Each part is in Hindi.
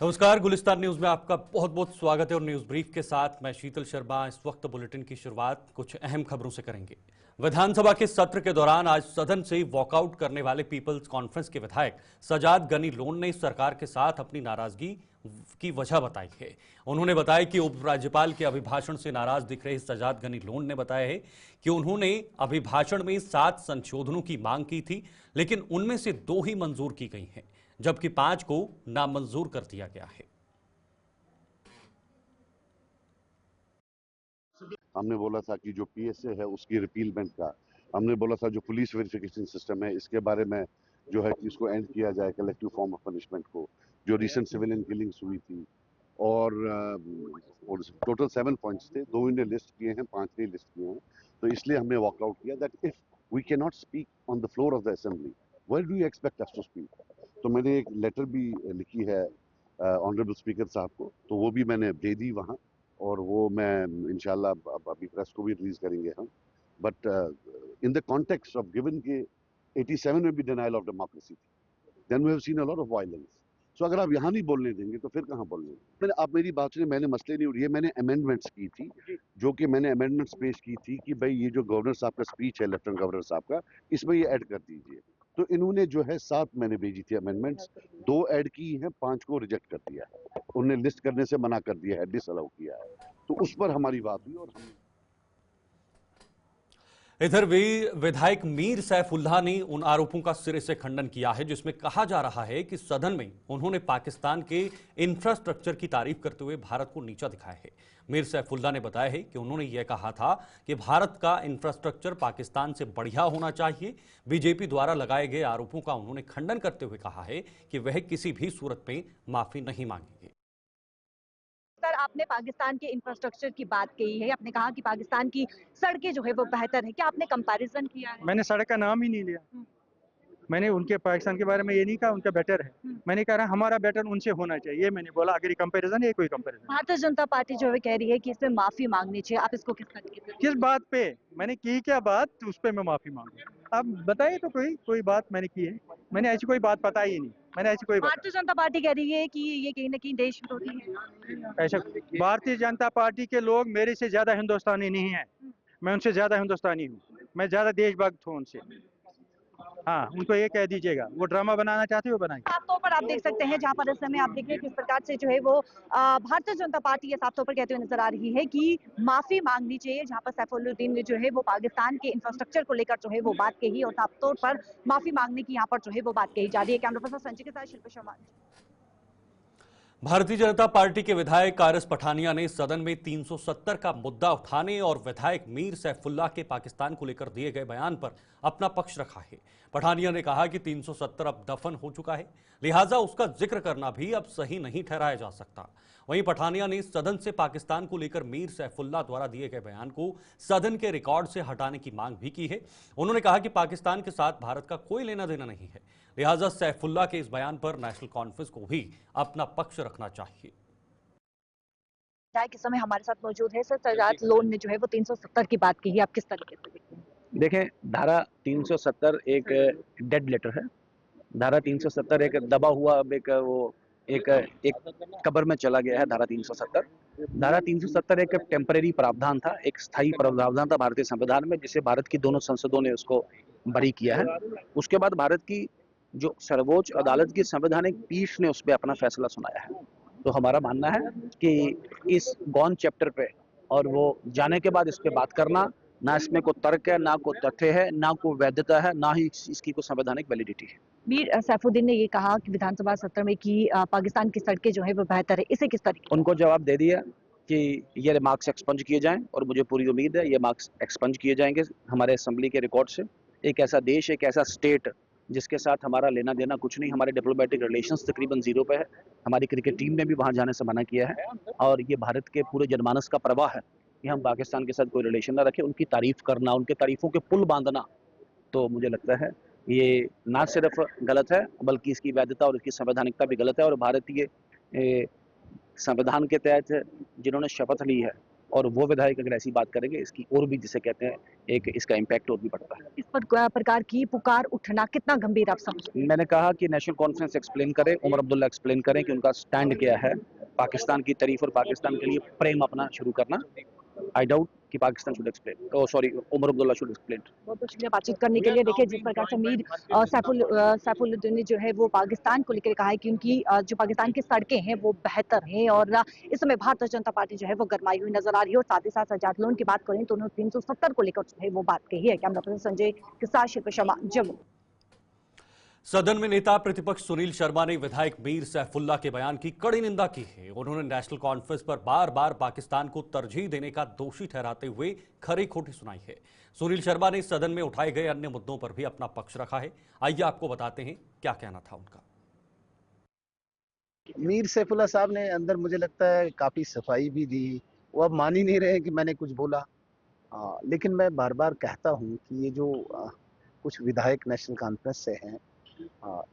नमस्कार, गुलिस्तान न्यूज में आपका बहुत बहुत स्वागत है और न्यूज ब्रीफ के साथ मैं शीतल शर्मा। इस वक्त बुलेटिन की शुरुआत कुछ अहम खबरों से करेंगे। विधानसभा के सत्र के दौरान आज सदन से वॉकआउट करने वाले पीपल्स कॉन्फ्रेंस के विधायक सजाद गनी लोन ने सरकार के साथ अपनी नाराजगी की वजह बताई है। उन्होंने बताया कि उपराज्यपाल के अभिभाषण से नाराज दिख रहे सजाद गनी लोन ने बताया है कि उन्होंने अभिभाषण में 7 संशोधनों की मांग की थी, लेकिन उनमें से 2 ही मंजूर की गई हैं, जबकि 5 को नामंजूर कर दिया गया है। हमने बोला था कि जो पीएसए है उसकी रिपीलमेंट का, हमने बोला था जो पुलिस वेरिफिकेशन सिस्टम है इसके बारे में जो है कि इसको एंड किया जाए, कलेक्टिव फॉर्म ऑफ पनिशमेंट को, जो रिसेंट सिविलियन किलिंग्स हुई थी। और टोटल 7 पॉइंट्स थे, 2 इन्हें लिस्ट किए हैं, 5 नहीं लिस्ट किए हैं। तो इसलिए हमने वॉकआउट किया that if we can not speak on the floor of the assembly, where do you expect us to speak. तो मैंने एक लेटर भी लिखी है ऑनरेबल स्पीकर साहब को, तो वो भी मैंने दे दी वहाँ, और वो मैं इंशाल्लाह अभी प्रेस को भी रिलीज करेंगे हम। But in the context of given के 87 में भी डिनाइल ऑफ डेमोक्रेसी थी, then we have seen a lot of violence. So अगर आप यहाँ नहीं बोलने देंगे तो फिर कहाँ बोलने देंगे। मैंने आप मेरी बात सुनिए, मैंने मसले नहीं उठाए, मैंने अमेंडमेंट्स की थी, जो कि मैंने अमेंडमेंट्स पेश की थी कि भाई ये जो गवर्नर साहब का स्पीच है, लेफ्टिनेंट गवर्नर साहब का, इसमें ये ऐड कर दीजिए। तो इन्होंने जो है 7 मैंने भेजी थी अमेंडमेंट्स, 2 ऐड की हैं, 5 को रिजेक्ट कर दिया है, उन्हें लिस्ट करने से मना कर दिया है, डिसअलाउ किया है। तो उस पर हमारी बात हुई और हम इधर भी विधायक मीर सैफुल्लाह ने उन आरोपों का सिरे से खंडन किया है जिसमें कहा जा रहा है कि सदन में उन्होंने पाकिस्तान के इंफ्रास्ट्रक्चर की तारीफ करते हुए भारत को नीचा दिखाया है। मीर सैफुल्लाह ने बताया है कि उन्होंने यह कहा था कि भारत का इंफ्रास्ट्रक्चर पाकिस्तान से बढ़िया होना चाहिए। बीजेपी द्वारा लगाए गए आरोपों का उन्होंने खंडन करते हुए कहा है कि वह किसी भी सूरत में माफी नहीं मांगेंगे। सर, आपने पाकिस्तान के इंफ्रास्ट्रक्चर की बात कही है, आपने कहा कि पाकिस्तान की सड़कें जो है वो बेहतर है, क्या आपने कंपैरिजन किया है? मैंने सड़क का नाम ही नहीं लिया। मैंने उनके पाकिस्तान के बारे में ये नहीं कहा उनका बेटर है, मैंने कहा हमारा बेटर उनसे होना चाहिए, ये मैंने बोला। अगर ये कंपैरिजन है, कोई कंपैरिजन भारतीय जनता पार्टी जो है कह रही है कि इसमें माफी मांगनी चाहिए, आप इसको किस तरीके से? किस बात पे मैंने की क्या बात, तो उस पर मैं माफी मांगू। आप बताइए तो कोई बात मैंने की है? मैंने ऐसी कोई बात पता ही नहीं, मैंने ऐसी कोई बात। भारतीय जनता पार्टी कह रही है कि ये कहीं ना कहीं देश विरोधी है। ऐसा भारतीय जनता पार्टी के लोग मेरे से ज्यादा हिंदुस्तानी नहीं है, मैं उनसे ज्यादा हिंदुस्तानी हूँ, मैं ज्यादा देशभक्त हूँ उनसे। हाँ, उनको ये कह दीजिएगा, वो ड्रामा बनाना चाहते हो बनाइए। साफ तौर पर आप देख सकते हैं, जहां पर इस समय आप देखिए किस प्रकार से जो है वो भारतीय जनता पार्टी ये साफ तौर पर कहते हुए नजर आ रही है कि माफी मांगनी चाहिए। जहां पर सैफुद्दीन ने जो है वो पाकिस्तान के इंफ्रास्ट्रक्चर को लेकर जो है वो बात कही और साफ तौर पर माफी मांगने की यहाँ पर जो है वो बात कही जा रही है। कैमरा पर्सन संजय के साथ शिल्पा शर्मा। भारतीय जनता पार्टी के विधायक आरएस पठानिया ने सदन में 370 का मुद्दा उठाने और विधायक मीर सैफुल्लाह के पाकिस्तान को लेकर दिए गए बयान पर अपना पक्ष रखा है। पठानिया ने कहा कि 370 अब दफन हो चुका है, लिहाजा उसका जिक्र करना भी अब सही नहीं ठहराया जा सकता। वहीं पठानिया ने सदन से पाकिस्तान को लेकर मीर सैफुल्लाह द्वारा दिए गए बयान को सदन के रिकॉर्ड से हटाने की मांग भी की है। उन्होंने कहा कि पाकिस्तान के साथ भारत का कोई लेना देना नहीं है, लिहाजा सैफुल्लाह के इस बयान पर नेशनल कॉन्फ्रेंस को भी अपना पक्ष रखना चाहिए। इस समय हमारे साथ मौजूद है सर सजाद लोन ने जो है वो 370 की बात की है, आप किस तरीके से देखते हैं? देखें, धारा 370 एक डेड लेटर है। धारा 370 एक दबा हुआ, अब एक कब्र में चला गया है। धारा 370 एक टेम्परेरी प्रावधान था, एक स्थायी प्रावधान था भारतीय संविधान में, जिसे भारत की दोनों संसदों ने उसको बरी किया है। उसके बाद भारत की जो सर्वोच्च अदालत की संवैधानिक पीठ ने उस पर अपना फैसला सुनाया है। तो हमारा मानना है कि इस गॉन चैप्टर पे और वो जाने के बाद इस पे बात करना, ना इसमें कोई तर्क है, ना कोई तथ्य है, ना कोई वैधता है, ना ही इसकी कोई संवैधानिक वैलिडिटी है। मीर सैफुद्दीन ने ये कहा कि विधानसभा सत्र में कि पाकिस्तान की सड़कें जो है वो बेहतर है, इसे किस तरीके? उनको जवाब दे दिया कि ये रिमार्क्स एक्सपंज किए जाएं, और मुझे पूरी उम्मीद है ये मार्क्स एक्सपंज किए जाएंगे हमारे असेंबली के रिकॉर्ड से। एक ऐसा देश, एक ऐसा स्टेट जिसके साथ हमारा लेना देना कुछ नहीं, हमारे डिप्लोमेटिक रिलेशंस तकरीबन जीरो पे है। हमारी क्रिकेट टीम ने भी वहां जाने से मना किया है, और ये भारत के पूरे जनमानस का प्रवाह है कि हम पाकिस्तान के साथ कोई रिलेशन ना रखें। उनकी तारीफ करना, उनके तारीफों के पुल बांधना, तो मुझे लगता है ये ना सिर्फ गलत है बल्कि इसकी वैधता और इसकी संवैधानिकता भी गलत है। और भारतीय संविधान के तहत जिन्होंने शपथ ली है और वो विधायक अगर ऐसी बात करेंगे, इसकी और भी जिसे कहते हैं एक इसका इम्पैक्ट और भी बढ़ता है। इस प्रकार की पुकार उठना कितना गंभीर आप समझते हैं? मैंने कहा कि नेशनल कॉन्फ्रेंस एक्सप्लेन करे, उमर अब्दुल्ला एक्सप्लेन करें कि उनका स्टैंड क्या है, पाकिस्तान की तारीफ और पाकिस्तान के लिए प्रेम अपना शुरू करना। आई डाउट कि Pakistan should explain, oh sorry, Omar Abdullah should explain. बहुत बहुत शुक्रिया बातचीत करने के लिए। देखिए जिस प्रकार से मीर सैफुल्लुद्दीन ने जो है वो पाकिस्तान को लेकर कहा है कि उनकी जो पाकिस्तान की सड़कें हैं वो बेहतर हैं, और इस समय भारतीय जनता पार्टी जो है वो गरमाई हुई नजर आ रही है। और साथ ही साथ सजाद लोन की बात करें तो उन्होंने 370 को लेकर जो है वो बात कही है। कैमरा पर्सन संजय के साथ शिल्पा शर्मा, जम्मू। सदन में नेता प्रतिपक्ष सुनील शर्मा ने विधायक मीर सैफुल्ला के बयान की कड़ी निंदा की है। उन्होंने नेशनल कॉन्फ्रेंस पर बार बार पाकिस्तान को तरजीह देने का दोषी ठहराते हुए खरी खोटी सुनाई है। सुनील शर्मा ने सदन में उठाए गए अन्य मुद्दों पर भी अपना पक्ष रखा है। आइए आपको बताते हैं क्या कहना था उनका। मीर सैफुल्ला साहब ने अंदर मुझे लगता है काफी सफाई भी दी। वो अब मान ही नहीं रहे कि मैंने कुछ बोला। लेकिन मैं बार बार कहता हूँ कि ये जो कुछ विधायक नेशनल कॉन्फ्रेंस से हैं,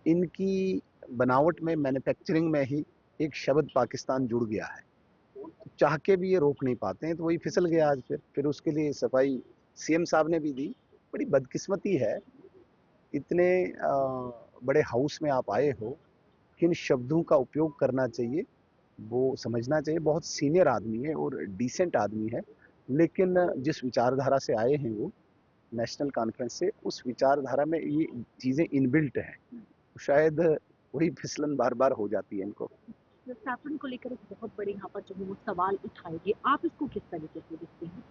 इनकी बनावट में, मैन्युफैक्चरिंग में ही एक शब्द पाकिस्तान जुड़ गया है। तो चाह के भी ये रोक नहीं पाते हैं, तो वही फिसल गया आज। फिर उसके लिए सफाई सीएम साहब ने भी दी। बड़ी बदकिस्मती है, इतने बड़े हाउस में आप आए हो, किन शब्दों का उपयोग करना चाहिए वो समझना चाहिए। बहुत सीनियर आदमी है और डिसेंट आदमी है, लेकिन जिस विचारधारा से आए हैं वो नेशनल कॉन्फ्रेंस से, उस विचारधारा में ये चीज़ें इनबिल्ट हैं। शायद वही फिसलन बार बार हो जाती है इनको। सैफरन को लेकर एक बहुत बड़े यहाँ पर जो है वो सवाल उठाएंगे, आप इसको किस तरीके से देखते हैं?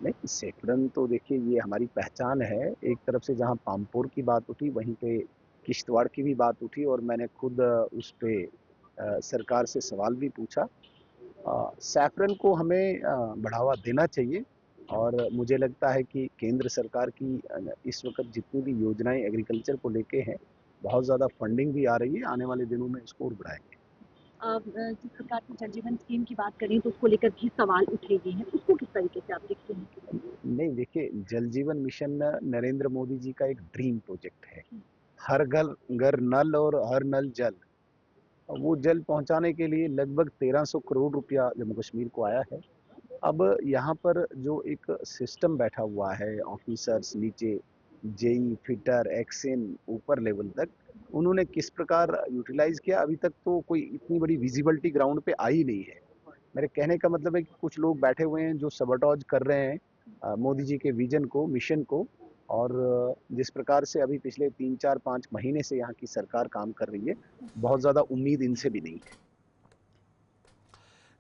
नहीं, सैफरन तो देखिए ये हमारी पहचान है। एक तरफ से जहाँ पामपोर की बात उठी, वहीं पे किश्तवाड़ की भी बात उठी, और मैंने खुद उस पे सरकार से सवाल भी पूछा। सैफरन को हमें बढ़ावा देना चाहिए, और मुझे लगता है कि केंद्र सरकार की इस वक्त जितनी भी योजनाएं एग्रीकल्चर को लेके हैं, बहुत ज़्यादा फंडिंग भी आ रही है। आने वाले दिनों में इसको और बढ़ाएंगे। जिस प्रकार की जल जीवन स्कीम की बात करें तो उसको लेकर भी सवाल उठे गए हैं, उसको किस तरीके से आप देखते हैं? नहीं, देखिए, जल जीवन मिशन नरेंद्र मोदी जी का एक ड्रीम प्रोजेक्ट है। हर घर घर नल और हर नल जल। वो जल पहुंचाने के लिए लगभग 1300 करोड़ रुपया जम्मू कश्मीर को आया है। अब यहाँ पर जो एक सिस्टम बैठा हुआ है, ऑफिसर्स नीचे, जेई, फिटर, एक्सेन, ऊपर लेवल तक, उन्होंने किस प्रकार यूटिलाइज किया, अभी तक तो कोई इतनी बड़ी विजिबिलिटी ग्राउंड पे आई नहीं है। मेरे कहने का मतलब है कि कुछ लोग बैठे हुए हैं जो सबटॉज कर रहे हैं मोदी जी के विजन को, मिशन को। और जिस प्रकार से अभी पिछले 3, 4, 5 महीने से यहाँ की सरकार काम कर रही है, बहुत ज़्यादा उम्मीद इनसे भी नहीं है।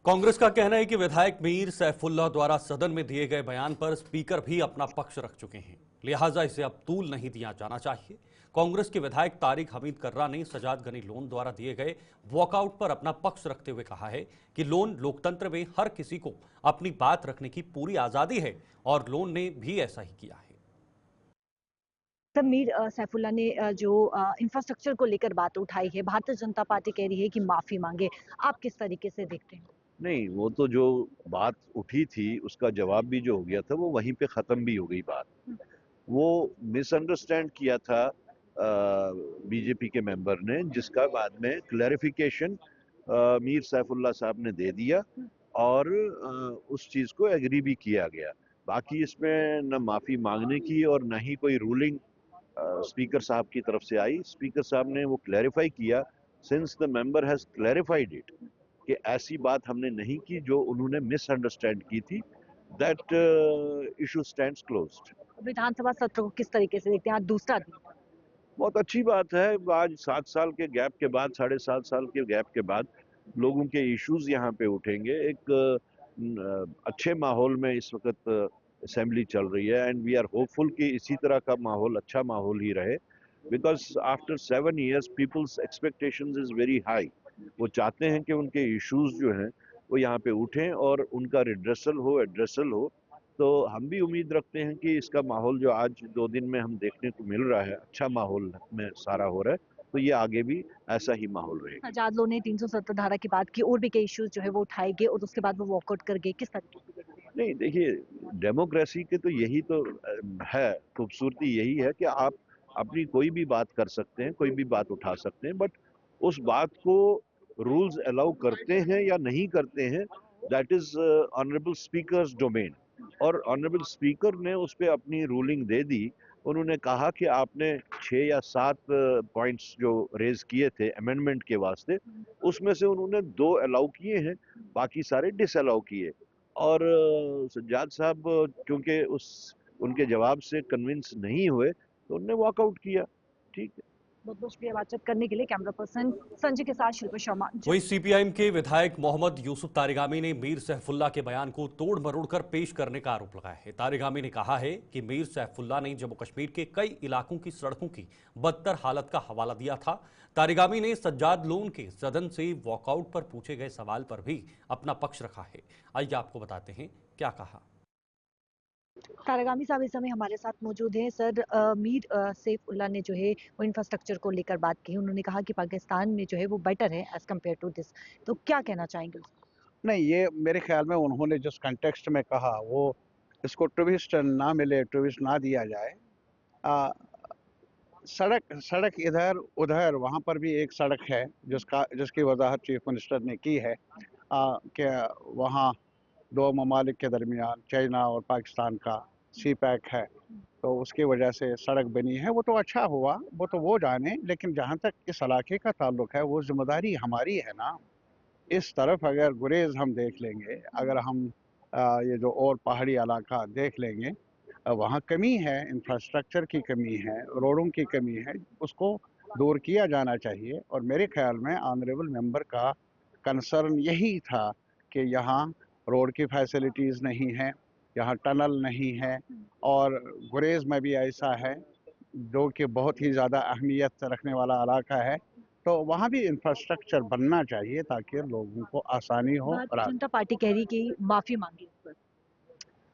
कांग्रेस का कहना है कि विधायक मीर सैफुल्ला द्वारा सदन में दिए गए बयान पर स्पीकर भी अपना पक्ष रख चुके हैं, लिहाजा इसे अब तूल नहीं दिया जाना चाहिए। कांग्रेस के विधायक तारिक हमीद कर्रा ने सजाद गनी लोन द्वारा दिए गए वॉकआउट पर अपना पक्ष रखते हुए कहा है कि लोन लोकतंत्र में हर किसी को अपनी बात रखने की पूरी आजादी है, और लोन ने भी ऐसा ही किया है। मीर सैफुल्ला ने जो इंफ्रास्ट्रक्चर को लेकर बात उठाई है, भारतीय जनता पार्टी कह रही है कि माफी मांगे, आप किस तरीके से देखते हैं? नहीं, वो तो जो बात उठी थी उसका जवाब भी जो हो गया था वो वहीं पे ख़त्म भी हो गई बात। वो मिसअंडरस्टैंड किया था बीजेपी के मेंबर ने, जिसका बाद में क्लैरिफिकेशन मीर सैफुल्ला साहब ने दे दिया, और उस चीज़ को एग्री भी किया गया। बाकी इसमें न माफ़ी मांगने की और न ही कोई रूलिंग स्पीकर साहब की तरफ से आई। स्पीकर साहब ने वो क्लैरिफाई किया, since the member has clarified it, कि ऐसी बात हमने नहीं की जो उन्होंने मिसअंडरस्टैंड की थी। That issue stands closed. विधानसभा सत्र को किस तरीके से देखते हैं? आज दूसरा दिन, बहुत अच्छी बात है। आज 7 साल के गैप के बाद, 7.5 साल के गैप के बाद लोगों के इश्यूज यहाँ पे उठेंगे। एक अच्छे माहौल में इस वक्त असेंबली चल रही है, एंड वी आर होपफुल कि इसी तरह का माहौल, अच्छा माहौल ही रहे, because after 7 years people's expectations is very high. वो चाहते हैं कि उनके इश्यूज जो हैं वो यहाँ पे उठें और उनका रिड्रेसल हो, एड्रेसल हो। तो हम भी उम्मीद रखते हैं कि इसका माहौल जो आज 2 दिन में हम देखने को मिल रहा है, अच्छा माहौल में सारा हो रहा है, तो ये आगे भी ऐसा ही माहौल रहेगा। सजाद लोन ने 370 धारा की बात की, और भी कई इश्यूज जो है वो उठाए गए और उसके बाद वो वॉकआउट कर गए, किस तरीके से देखते हैं? नहीं, देखिए, डेमोक्रेसी के तो यही तो है, खूबसूरती यही है कि आप अपनी कोई भी बात कर सकते हैं, कोई भी बात उठा सकते हैं, बट उस बात को रूल्स अलाउ करते हैं या नहीं करते हैं, that is honourable speakers domain, और ऑनरेबल स्पीकर ने उस पर अपनी रूलिंग दे दी। उन्होंने कहा कि आपने 6 या 7 पॉइंट्स जो रेज किए थे अमेंडमेंट के वास्ते, उसमें से उन्होंने 2 अलाउ किए हैं, बाकी सारे डिसअलाउ किए। और सज्जाद साहब क्योंकि उनके जवाब से कन्विंस नहीं हुए तो उन्होंने वॉकआउट किया। ठीक है, बहुत बहुत शुक्रिया बातचीत करने के लिए। कैमरा पर्सन संजय के साथ शिल्पा शर्मा। वहीं सीपीआईएम के विधायक मोहम्मद यूसुफ तारिगामी ने मीर सैफुल्ला के बयान को तोड़ मरोड़ कर पेश करने का आरोप लगाया है। तारिगामी ने कहा है कि मीर सैफुल्ला ने जम्मू कश्मीर के कई इलाकों की सड़कों की बदतर हालत का हवाला दिया था। तारिगामी ने सज्जाद लोन के सदन से वॉकआउट पर पूछे गए सवाल पर भी अपना पक्ष रखा है। आइए आपको बताते हैं क्या कहा। तारिगामी साहब इस समय हमारे साथ मौजूद हैं। सर, मीर सैफुल्ला ने जो है वो इंफ्रास्ट्रक्चर को लेकर बात की। उन्होंने कहा कि पाकिस्तान में जो है वो बेटर है एज कम्पेयर टू दिस, तो क्या कहना चाहेंगे? नहीं, ये मेरे ख्याल में उन्होंने जिस कंटेक्स्ट में कहा वो इसको ट्विस्ट ना मिले, ट्विस्ट ना दिया जाए। आ, सड़क इधर उधर वहाँ पर भी एक सड़क है जिसकी वजाहत चीफ मिनिस्टर ने की है कि वहाँ 2 ममालिक के दरमियान चाइना और पाकिस्तान का सी पैक है, तो उसकी वजह से सड़क बनी है। वो तो अच्छा हुआ, वो तो वो जाने, लेकिन जहाँ तक इस इलाके का ताल्लुक है वो जिम्मेदारी हमारी है ना। इस तरफ अगर गुरेज हम देख लेंगे, अगर हम ये जो और पहाड़ी इलाका देख लेंगे, वहाँ कमी है, इंफ्रास्ट्रक्चर की कमी है, रोडों की कमी है, उसको दूर किया जाना चाहिए। और मेरे ख्याल में ऑनरेबल मेंबर का कंसर्न यही था कि यहाँ रोड की फैसिलिटीज़ नहीं है, यहाँ टनल नहीं है, और गुरेज में भी ऐसा है जो कि बहुत ही ज़्यादा अहमियत रखने वाला इलाका है, तो वहाँ भी इंफ्रास्ट्रक्चर बनना चाहिए ताकि लोगों को आसानी हो। भारतीय जनता पार्टी कह रही कि माफी मांगी इस पर।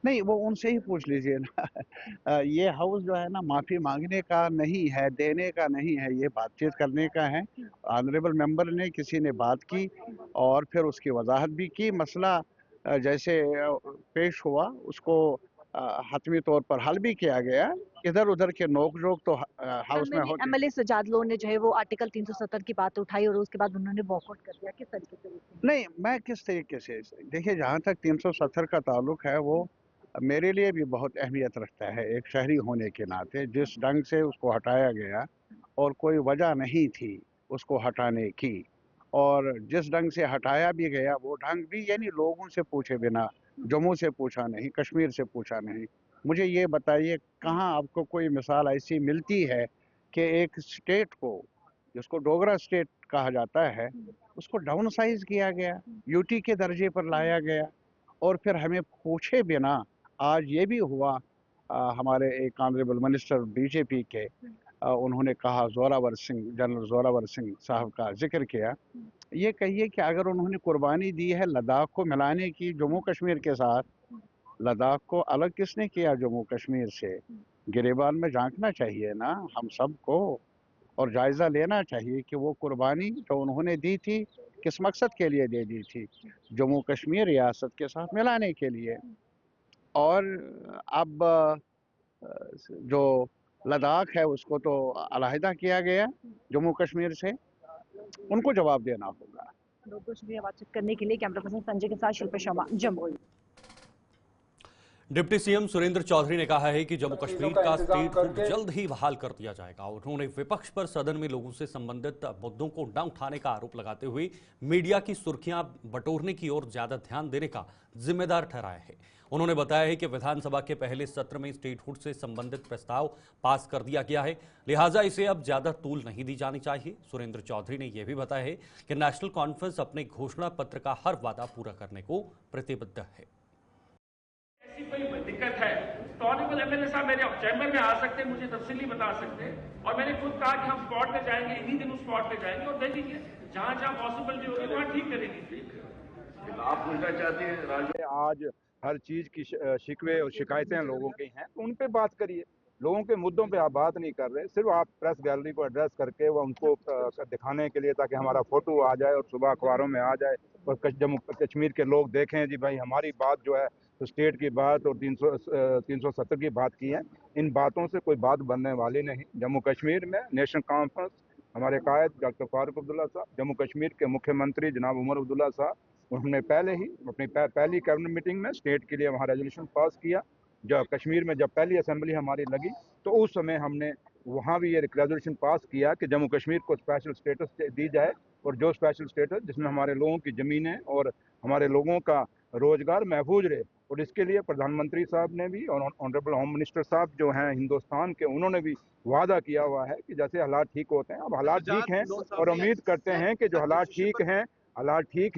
नहीं, वो उनसे ही पूछ लीजिए ना। ये हाउस जो है ना, माफ़ी मांगने का नहीं है, देने का नहीं है, ये बातचीत करने का है। ऑनरेबल मेंबर ने किसी ने बात की और फिर उसकी वजाहत भी की। मसला जैसे पेश हुआ उसको हतमी तौर पर हल भी किया गया। इधर उधर के नोक झोंक तो हाउस में होते। एमएलए सज्जाद लोन ने जो है वो आर्टिकल 370 की बात उठाई और उसके बाद उन्होंने वॉकआउट कर दिया। किस तरीके से? नहीं, मैं किस तरीके से, देखिए जहाँ तक 370 का ताल्लुक है वो मेरे लिए भी बहुत अहमियत रखता है। एक शहरी होने के नाते जिस ढंग से उसको हटाया गया और कोई वजह नहीं थी उसको हटाने की, और जिस ढंग से हटाया भी गया वो ढंग भी यानी लोगों से पूछे बिना, जम्मू से पूछा नहीं, कश्मीर से पूछा नहीं। मुझे ये बताइए कहाँ आपको कोई मिसाल ऐसी मिलती है कि एक स्टेट को, जिसको डोगरा स्टेट कहा जाता है, उसको डाउन साइज किया गया, यूटी के दर्जे पर लाया गया, और फिर हमें पूछे बिना आज ये भी हुआ। हमारे एक ऑनरेबल मिनिस्टर बीजेपी के, उन्होंने कहा, जोरावर सिंह, जनरल जोरावर सिंह साहब का जिक्र किया। ये कहिए कि अगर उन्होंने कुर्बानी दी है लद्दाख को मिलाने की जम्मू कश्मीर के साथ, लद्दाख को अलग किसने किया जम्मू कश्मीर से? गिरेबान में झांकना चाहिए ना हम सबको, और जायज़ा लेना चाहिए कि वो कुर्बानी जो उन्होंने दी थी किस मकसद के लिए दे दी थी? जम्मू कश्मीर रियासत के साथ मिलाने के लिए। और अब जो लद्दाख है उसको तो अलहदा किया गया जम्मू कश्मीर से, उनको जवाब देना होगा। बहुत बहुत शुक्रिया बातचीत करने के लिए। कैमरा पर्सन संजय के साथ शिल्पा शर्मा, जम्मू। डिप्टी सीएम सुरेंद्र चौधरी ने कहा है कि जम्मू कश्मीर का स्टेटहुड जल्द ही बहाल कर दिया जाएगा। उन्होंने विपक्ष पर सदन में लोगों से संबंधित मुद्दों को न उठाने का आरोप लगाते हुए मीडिया की सुर्खियां बटोरने की ओर ज्यादा ध्यान देने का जिम्मेदार ठहराया है। उन्होंने बताया है कि विधानसभा के पहले सत्र में स्टेटहुड से संबंधित प्रस्ताव पास कर दिया गया है, लिहाजा इसे अब ज्यादा तूल नहीं दी जानी चाहिए। सुरेंद्र चौधरी ने यह भी बताया है कि नेशनल कॉन्फ्रेंस अपने घोषणा पत्र का हर वादा पूरा करने को प्रतिबद्ध है। ऐसी कोई दिक्कत है तो ऑनरेबल एमएलए साहब मेरे चैम्बर में आ सकते हैं, मुझे तफसीली बता सकते हैं, और मैंने खुद कहा कि हम स्पॉट पे जाएंगे, इन्हीं दिन उस स्पॉट पे जाएंगे और देख लीजिए जहां जहां पॉसिबिलिटी होगी वहां ठीक करेंगे। आप पूछना चाहते हैं राजू, आज हर चीज की शिकवे और शिकायतें लोगों की हैं, तो उन पे बात करिए। लोगों के मुद्दों पे आप बात नहीं कर रहे, सिर्फ आप प्रेस गैलरी को एड्रेस करके वो उनको दिखाने के लिए ताकि हमारा फोटो आ जाए और सुबह अखबारों में आ जाए और जम्मू कश्मीर के लोग देखें जी भाई हमारी बात जो है तो स्टेट की बात और 370 की बात की है। इन बातों से कोई बात बनने वाली नहीं। जम्मू कश्मीर में नेशनल कॉन्फ्रेंस, हमारे कायद डॉक्टर फारूक अब्दुल्ला साहब, जम्मू कश्मीर के मुख्यमंत्री जनाब उमर अब्दुल्ला साहब, हमने पहले ही अपनी पहली कैबिनेट मीटिंग में स्टेट के लिए वहाँ रेजोल्यूशन पास किया। जब कश्मीर में जब पहली असेंबली हमारी लगी तो उस समय हमने वहाँ भी ये रेजोल्यूशन पास किया कि जम्मू कश्मीर को स्पेशल स्टेटस दी जाए, और जो स्पेशल स्टेटस जिसमें हमारे लोगों की ज़मीनें और हमारे लोगों का रोजगार महफूज रहे। और इसके लिए प्रधानमंत्री साहब ने भी और ऑनरेबल होम मिनिस्टर साहब जो हैं हिंदुस्तान के, उन्होंने भी वादा किया हुआ है कि जैसे हालात ठीक होते हैं, अब हालात ठीक हैं और उम्मीद करते हैं कि जो हालात ठीक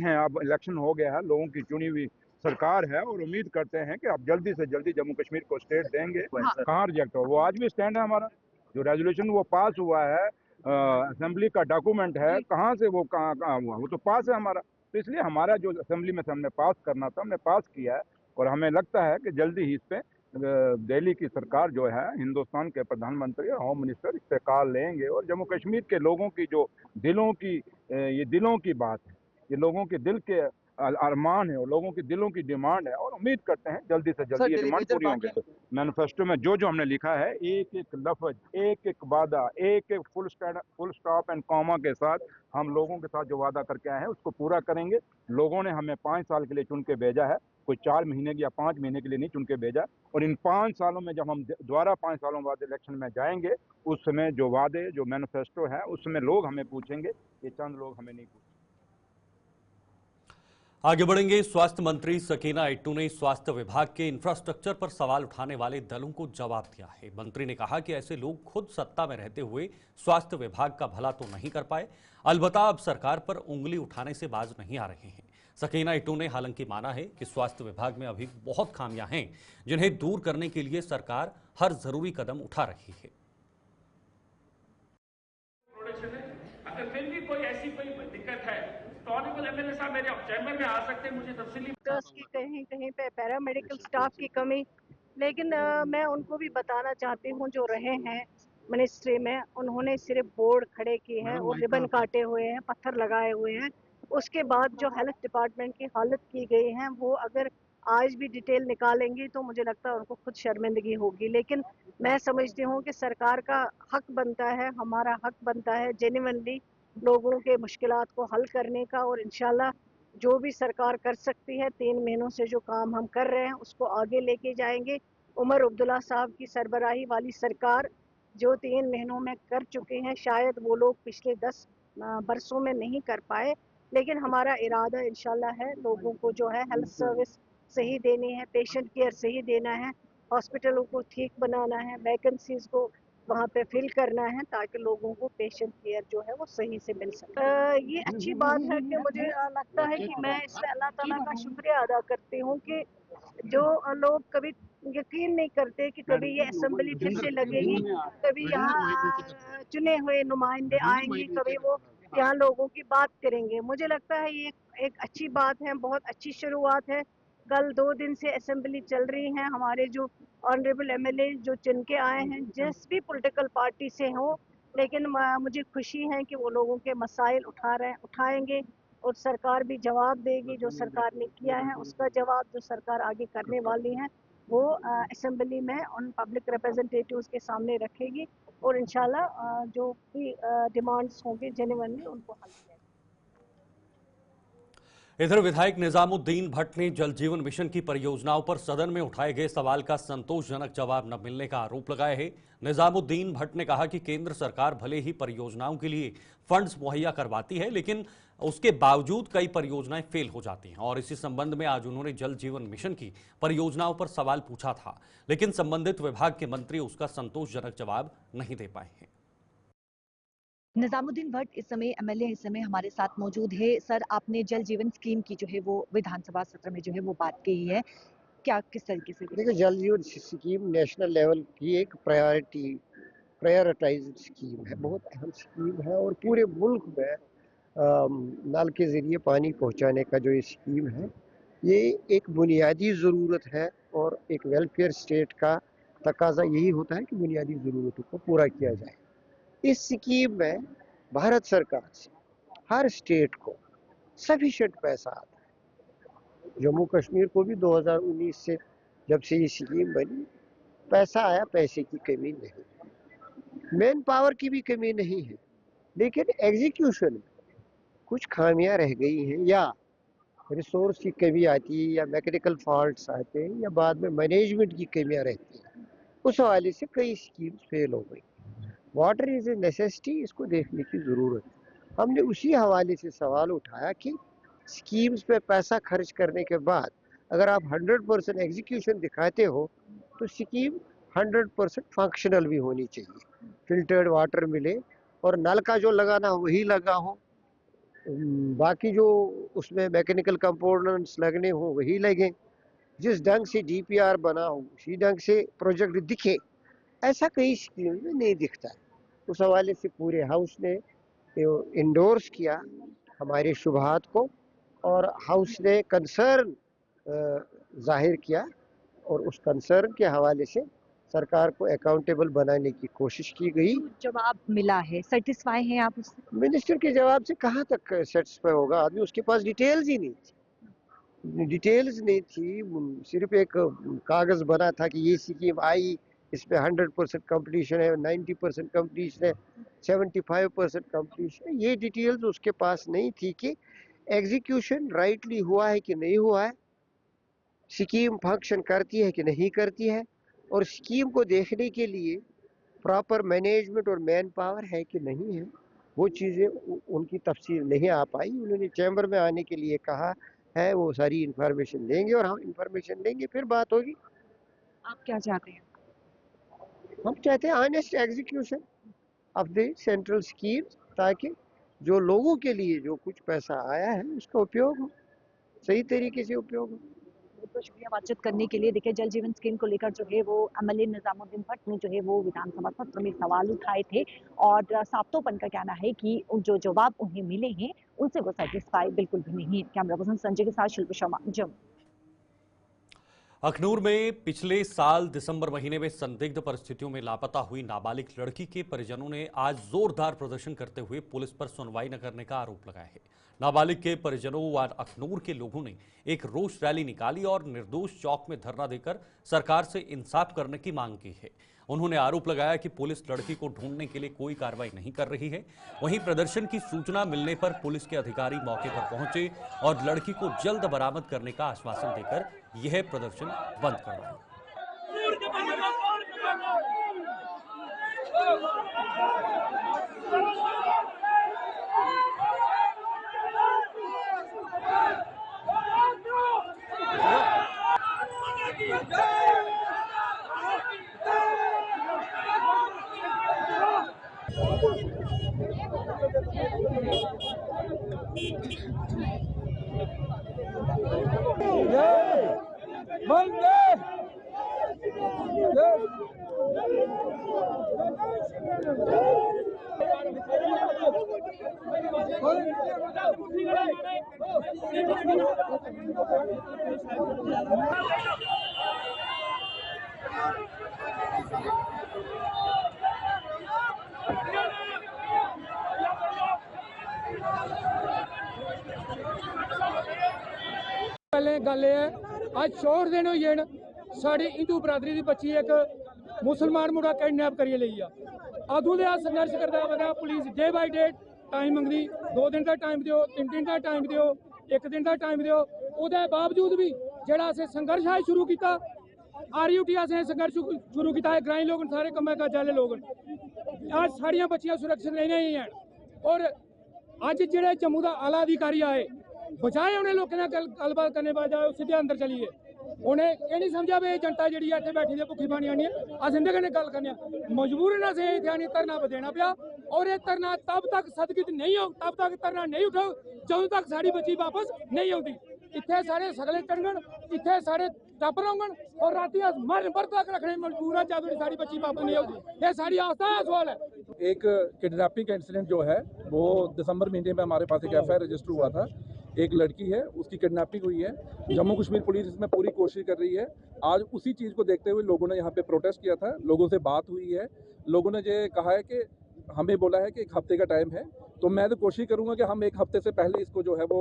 हैं, अब इलेक्शन हो गया है, लोगों की चुनी हुई सरकार है और उम्मीद करते हैं कि अब जल्दी से जल्दी जम्मू कश्मीर को स्टेट देंगे। कहाँ रिजेक्ट हो, वो आज भी स्टैंड है हमारा। जो रेजोल्यूशन वो पास हुआ है, असेंबली का डॉक्यूमेंट है, कहाँ से वो कहाँ हुआ, वो तो पास है हमारा। तो इसलिए हमारा जो असेंबली में से हमने पास करना था हमने पास किया है, और हमें लगता है कि जल्दी ही इस पे दिल्ली की सरकार जो है, हिंदुस्तान के प्रधानमंत्री और होम मिनिस्टर इस पे कॉल लेंगे, और जम्मू कश्मीर के लोगों की जो दिलों की बात है, ये लोगों के दिल के अरमान है और लोगों के दिलों की डिमांड है, और उम्मीद करते हैं जल्दी से जल्दी ये डिमांड पूरी होंगे। मैनिफेस्टो में जो जो हमने लिखा है, एक एक लफ्ज, एक एक वादा, एक एक फुल स्टॉप एंड कॉमा के साथ हम लोगों के साथ जो वादा करके आए हैं उसको पूरा करेंगे। लोगों ने हमें 5 साल के लिए चुन के भेजा है, कोई 4 महीने या 5 महीने के लिए नहीं चुन के भेजा। और इन 5 सालों में जब हम दोबारा 5 सालों बाद इलेक्शन में जाएंगे, उस समय जो वादे, जो मैनिफेस्टो है, उस समय लोग हमें पूछेंगे, ये चंद लोग हमें नहीं पूछेंगे। आगे बढ़ेंगे। स्वास्थ्य मंत्री सकीना इट्टू ने स्वास्थ्य विभाग के इंफ्रास्ट्रक्चर पर सवाल उठाने वाले दलों को जवाब दिया है। मंत्री ने कहा कि ऐसे लोग खुद सत्ता में रहते हुए स्वास्थ्य विभाग का भला तो नहीं कर पाए, अलबत्ता अब सरकार पर उंगली उठाने से बाज नहीं आ रहे हैं। सकीना इट्टू ने हालांकि माना है कि स्वास्थ्य विभाग में अभी बहुत खामियां हैं, जिन्हें दूर करने के लिए सरकार हर जरूरी कदम उठा रही है। अगर फिर भी कोई ऐसी कोई दिक्कत है तो ऑनरेबल एमएलए साहब मेरे चैम्बर में आ सकते हैं, मुझे तफसीली की कहीं पे पैरामेडिकल स्टाफ की कमी, लेकिन मैं उनको भी बताना चाहती हूँ जो रहे हैं मिनिस्ट्री में, उन्होंने सिर्फ बोर्ड खड़े किए हैं और रिबन काटे हुए हैं, पत्थर लगाए हुए हैं। उसके बाद जो हेल्थ डिपार्टमेंट की हालत की गई है, वो अगर आज भी डिटेल निकालेंगी तो मुझे लगता है उनको खुद शर्मिंदगी होगी। लेकिन मैं समझती हूँ कि सरकार का हक बनता है, हमारा हक बनता है जेन्युइनली लोगों के मुश्किलात को हल करने का, और इंशाल्लाह जो भी सरकार कर सकती है 3 महीनों से जो काम हम कर रहे हैं उसको आगे लेके जाएंगे। उमर अब्दुल्ला साहब की सरबराही वाली सरकार जो 3 महीनों में कर चुके हैं, शायद वो लोग पिछले 10 बरसों में नहीं कर पाए, लेकिन हमारा इरादा इंशाल्लाह है लोगों को जो है हेल्थ सर्विस सही देनी है, पेशेंट केयर सही देना है, हॉस्पिटलों को ठीक बनाना है, वैकेंसीज को वहाँ पे फिल करना है ताकि लोगों को पेशेंट केयर जो है वो सही से मिल सके। ये अच्छी बात है कि मुझे लगता है कि मैं इसमें अल्लाह ताला का शुक्रिया अदा करती हूँ कि जो लोग कभी यकीन नहीं करते कि कभी ये असेंबली फिर से लगेगी, कभी यहाँ चुने हुए नुमाइंदे आएंगे, कभी वो यहाँ लोगों की बात करेंगे। मुझे लगता है ये एक अच्छी बात है, बहुत अच्छी शुरुआत है। कल 2 दिन से असेंबली चल रही है, हमारे जो ऑनरेबल एमएलए जो चुन के आए हैं जिस भी पॉलिटिकल पार्टी से हो, लेकिन मुझे खुशी है कि वो लोगों के मसाइल उठाएंगे और सरकार भी जवाब देगी। जो सरकार ने किया है उसका जवाब जो सरकार आगे करने वाली है वो असेंबली में उन पब्लिक रिप्रेजेंटेटिव्स के सामने रखेगी, और इंशाल्लाह जो भी डिमांड्स होंगे जेन्युइनली उनको हल किया। इधर विधायक निजामुद्दीन भट्ट ने जल जीवन मिशन की परियोजनाओं पर सदन में उठाए गए सवाल का संतोषजनक जवाब न मिलने का आरोप लगाया है। निजामुद्दीन भट्ट ने कहा कि केंद्र सरकार भले ही परियोजनाओं के लिए फंड्स मुहैया करवाती है, लेकिन उसके बावजूद कई परियोजनाएं फेल हो जाती हैं, और इसी संबंध में आज उन्होंने जल जीवन मिशन की परियोजनाओं पर सवाल पूछा था, लेकिन संबंधित विभाग के मंत्री उसका संतोषजनक जवाब नहीं दे पाए हैं। निजामुद्दीन भट्ट इस समय एमएलए इस समय हमारे साथ मौजूद है। सर, आपने जल जीवन स्कीम की जो है वो विधानसभा सत्र में जो है वो बात कही है, क्या किस तरीके से? देखिए, जल जीवन स्कीम नेशनल लेवल की एक प्रायोरिटाइज्ड स्कीम है, बहुत अहम स्कीम है, और पूरे मुल्क में नल के ज़रिए पानी पहुंचाने का जो ये स्कीम है, ये एक बुनियादी ज़रूरत है, और एक वेलफेयर स्टेट का तकाजा यही होता है कि बुनियादी ज़रूरतों को पूरा किया जाए। इस स्कीम में भारत सरकार से हर स्टेट को सफिशिएंट पैसा आता है। जम्मू कश्मीर को भी 2019 से जब से ये स्कीम बनी पैसा आया, पैसे की कमी नहीं, मैन पावर की भी कमी नहीं है, लेकिन एग्जीक्यूशन में कुछ खामियां रह गई हैं, या रिसोर्स की कमी आती है या मैकेनिकल फॉल्ट्स आते हैं या बाद में मैनेजमेंट की कमियां रहती हैं, उस हवाले से कई स्कीम्स फेल हो गई। वाटर इज़ ए नेसेसिटी, इसको देखने की ज़रूरत है। हमने उसी हवाले से सवाल उठाया कि स्कीम्स पे पैसा खर्च करने के बाद अगर आप 100% एग्जीक्यूशन दिखाते हो तो स्कीम 100% फंक्शनल भी होनी चाहिए, फिल्टर्ड वाटर मिले और नल का जो लगाना हो वही लगा हो, बाकी जो उसमें मैकेनिकल कंपोनेंट्स लगने हो वही लगें, जिस ढंग से डीपीआर बना हो उसी ढंग से प्रोजेक्ट दिखे, ऐसा कई स्कीम में नहीं दिखता है। उस हवाले से पूरे हाउस ने इंडोर्स किया हमारे शुबहात को और हाउस ने कंसर्न जाहिर किया और उस कंसर्न के हवाले से सरकार को अकाउंटेबल बनाने की कोशिश की गई। जवाब मिला है, सेटिस्फाई हैं आप उससे? मिनिस्टर के जवाब से कहाँ तक सेटिस्फाई होगा आदमी, उसके पास डिटेल्स ही नहीं थी, डिटेल्स नहीं थी, सिर्फ एक कागज बना था कि ये स्कीम आई, इसमें 100% कंप्लीशन है, 90% कंप्लीशन है, 75% कंप्लीशन है। ये डिटेल्स उसके पास नहीं थी कि एग्जीक्यूशन राइटली हुआ है कि नहीं हुआ है, स्कीम फंक्शन करती है कि नहीं करती है, और स्कीम को देखने के लिए प्रॉपर मैनेजमेंट और मैन पावर है कि नहीं है, वो चीज़ें उनकी तफसील नहीं आ पाई। उन्होंने चैम्बर में आने के लिए कहा है, वो सारी इंफॉर्मेशन देंगे और हम इंफॉर्मेशन देंगे फिर बात होगी। आप क्या चाहते हैं? हम चाहते हैं honest execution of the central scheme, ताकि जो लोगों के लिए जो कुछ पैसा आया है उसका उपयोग हो, सही तरीके से उपयोग हो। बहुत शुक्रिया बातचीत करने के लिए। देखिए, जल जीवन स्कीम को लेकर जो है वो एमएलए निजामुद्दीन भट्ट ने जो है वो विधानसभा सत्र में सवाल उठाए थे और साफ्तोपन का कहना है कि जो जवाब उन्हें मिले हैं उनसे वो सेटिस्फाई बिल्कुल भी नहीं है। कैमरा पर्सन संजय के साथ शिल्पा शर्मा, जम्मू। अखनूर में पिछले साल दिसंबर महीने में संदिग्ध परिस्थितियों में लापता हुई नाबालिग लड़की के परिजनों ने आज जोरदार प्रदर्शन करते हुए पुलिस पर सुनवाई न करने का आरोप लगाया है। नाबालिग के परिजनों व अखनूर के लोगों ने एक रोष रैली निकाली और निर्दोष चौक में धरना देकर सरकार से इंसाफ करने की मांग की है। उन्होंने आरोप लगाया कि पुलिस लड़की को ढूंढने के लिए कोई कार्रवाई नहीं कर रही है। वहीं प्रदर्शन की सूचना मिलने पर पुलिस के अधिकारी मौके पर पहुंचे और लड़की को जल्द बरामद करने का आश्वासन देकर यह प्रदर्शन बंद करवाया। पहले गल है आज 4 दिन होई जान साड़ी हिंदू बरादरी की बच्ची एक मुसलमान मुंडा किडनैप करिए लई आ। अदू दे संघर्ष करता बना police day by day time मंगदी, 2 दिन का टाइम दिओ, 3 दिन का टाइम दिओ, 1 दिन का टाइम दिओ। उहदे बावजूद भी जिहड़ा असें संघर्ष है शुरू किया, आरयूटी असें संघर्ष शुरू किया है, ग्रामीण लोग सारे कम्मे काज वाले लोग आज साड़ियां बच्चियां सुरक्षित नहीं हैं। और अज जिहड़े जम्मू का आला अधिकारी आए बजाए उन्हें लोगों ने गलबात करने बजाए सीधे अंदर चलिए, उन्हें ये नहीं समझा भी जनता जी इतने बैठी भुखी पानी आनी है, अस इंदे कन्नै गल करने मजबूरन असें इत्थे धरना देना पिया। और ये धरना तब तक सदगित नहीं हो, तब तक धरना नहीं उठाओ जदों तक साड़ी बच्ची वापस नहीं आती। इत्थे सारे सगले चढ़न, इत्थे सारे टप रौंगन और राती मर मर तक रखने मजबूर है जब साड़ी बच्ची वापस नहीं आती। ये सारी आस्था का सवाल है। एक किडनैपिंग का इंसिडेंट जो है वो दिसंबर महीने में हमारे पास एक एफआईआर रजिस्टर हुआ था। एक लड़की है, उसकी किडनैपिंग हुई है। जम्मू कश्मीर पुलिस इसमें पूरी कोशिश कर रही है। आज उसी चीज़ को देखते हुए लोगों ने यहाँ पे प्रोटेस्ट किया था, लोगों से बात हुई है। लोगों ने ये कहा है कि हमें बोला है कि 1 हफ्ते का टाइम है, तो मैं तो कोशिश करूँगा कि हम 1 हफ्ते से पहले इसको जो है वो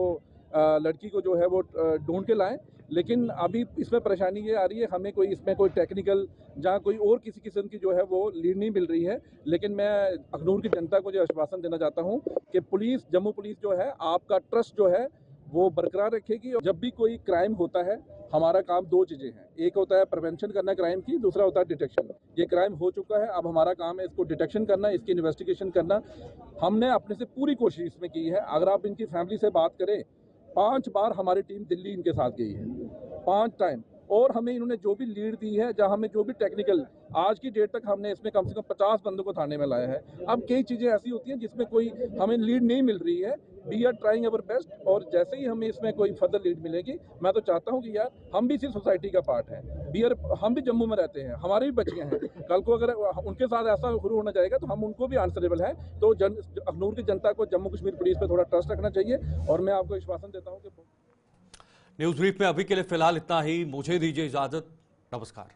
लड़की को जो है वो ढूंढ के लाएं। लेकिन अभी इसमें परेशानी ये आ रही है, हमें कोई इसमें कोई टेक्निकल जहाँ कोई और किसी किस्म की जो है वो लीड नहीं मिल रही है। लेकिन मैं अखनूर की जनता को जो आश्वासन देना चाहता हूँ कि पुलिस, जम्मू पुलिस जो है, आपका ट्रस्ट जो है वो बरकरार रखेगी। और जब भी कोई क्राइम होता है, हमारा काम दो चीजें हैं, एक होता है प्रिवेंशन करना क्राइम की, दूसरा होता है डिटेक्शन। ये क्राइम हो चुका है, अब हमारा काम है इसको डिटेक्शन करना, इसकी इन्वेस्टिगेशन करना। हमने अपने से पूरी कोशिश इसमें की है। अगर आप इनकी फैमिली से बात करें, 5 बार हमारी टीम दिल्ली इनके साथ गई है, 5 टाइम। और हमें इन्होंने जो भी लीड दी है, जहां हमें जो भी टेक्निकल, आज की डेट तक हमने इसमें कम से कम 50 बंदों को थाने में लाया है। अब कई चीज़ें ऐसी होती हैं जिसमें कोई हमें लीड नहीं मिल रही है। We are trying our best, और जैसे ही हमें इसमें कोई फर्दर लीड मिलेगी, मैं तो चाहता हूं कि यार हम भी इसी सोसाइटी का पार्ट हैं। हम भी जम्मू में रहते हैं, हमारी भी बच्चियां हैं। कल को अगर उनके साथ ऐसा शुरू होना जाएगा तो हम उनको भी आंसरेबल हैं। तो अखनूर की जनता को जम्मू कश्मीर पुलिस पर थोड़ा ट्रस्ट रखना चाहिए, और मैं आपको विश्वासन देता हूँ कि न्यूज़ ब्रीफ में अभी के लिए फिलहाल इतना ही। मुझे दीजिए इजाजत। नमस्कार।